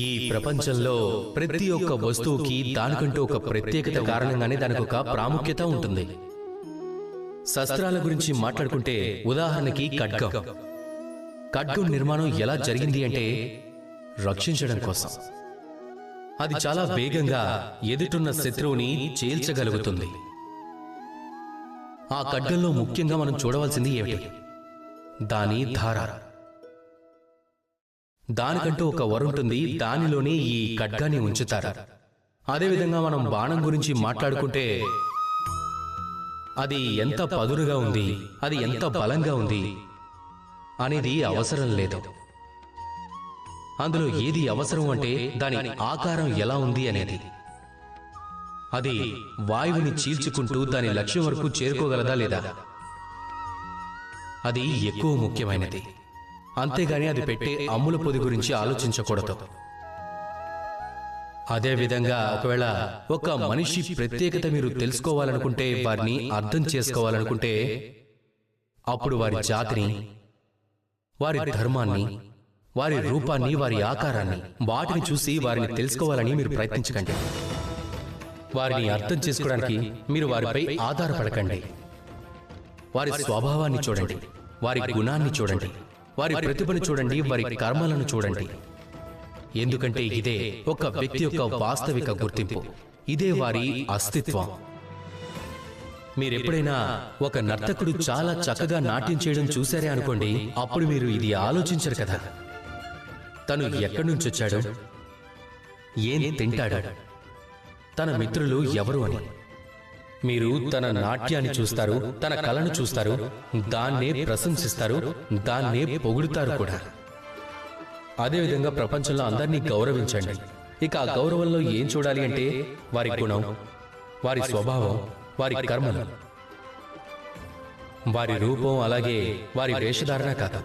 ఈ ప్రపంచంలో ప్రతి ఒక్క వస్తువుకి దానికంటూ ఒక ప్రత్యేకత కారణంగానే దానికి ఒక ప్రాముఖ్యత ఉంటుంది. శస్త్రాల గురించి మాట్లాడుకుంటే ఉదాహరణకి ఖడ్గం. ఖడ్గం నిర్మాణం ఎలా జరిగింది అంటే రక్షించడం కోసం. అది చాలా వేగంగా ఎదుటున్న శత్రువుని చీల్చగలుగుతుంది. ఆ ఖడ్గంలో ముఖ్యంగా మనం చూడవలసింది ఏమిటి? దాని ధార. దానికంటూ ఒక వరుంటుంది, దానిలోనే ఈ ఖడ్గాన్ని ఉంచుతారు. అదేవిధంగా మనం బాణం గురించి మాట్లాడుకుంటే అది ఎంత పదునుగా ఉంది, అది ఎంత బలంగా ఉంది అనేది అవసరం లేదు. అందులో ఏది అవసరం అంటే దాని ఆకారం ఎలా ఉంది అనేది. అది వాయువుని చీల్చుకుంటూ దాని లక్ష్యం వరకు చేరుకోగలదా లేదా, అది ఎక్కువ ముఖ్యమైనది. అంతేగాని అది పెట్టే అమ్ముల పొది గురించి ఆలోచించకూడదు. అదేవిధంగా ఒకవేళ ఒక మనిషి ప్రత్యేకత మీరు తెలుసుకోవాలనుకుంటే, వారిని అర్థం చేసుకోవాలనుకుంటే, అప్పుడు వారి జాతిని, వారి ధర్మాన్ని, వారి రూపాన్ని, వారి ఆకారాన్ని, వాటిని చూసి వారిని తెలుసుకోవాలని మీరు ప్రయత్నించకండి. వారిని అర్థం చేసుకోవడానికి మీరు వారిపై ఆధారపడకండి. వారి స్వభావాన్ని చూడండి, వారి గుణాన్ని చూడండి, వారి ప్రతిభను చూడండి, వారి కర్మలను చూడండి. ఎందుకంటే ఇదే ఒక వ్యక్తి యొక్క వాస్తవిక గుర్తింపు. ఇదే వారి అస్తిత్వం. మీరెప్పుడైనా ఒక నర్తకుడు చాలా చక్కగా నాట్యం చేయడం చూశారే అనుకోండి, అప్పుడు మీరు ఇది ఆలోచించరు కదా, తను ఎక్కడి నుంచి వచ్చాడు, ఏం తింటాడు, తన మిత్రులు ఎవరు అని. మీరు తన నాట్యాన్ని చూస్తారు, తన కళను చూస్తారు, దాన్నే ప్రశంసిస్తారు, దాన్నే పొగుడుతారు కూడా. అదేవిధంగా ప్రపంచంలో అందరినీ గౌరవించండి. ఇక ఆ గౌరవంలో ఏం చూడాలి అంటే వారి గుణం, వారి స్వభావం, వారి కర్మలు, వారి రూపం, అలాగే వారి వేషధారణ కాదు.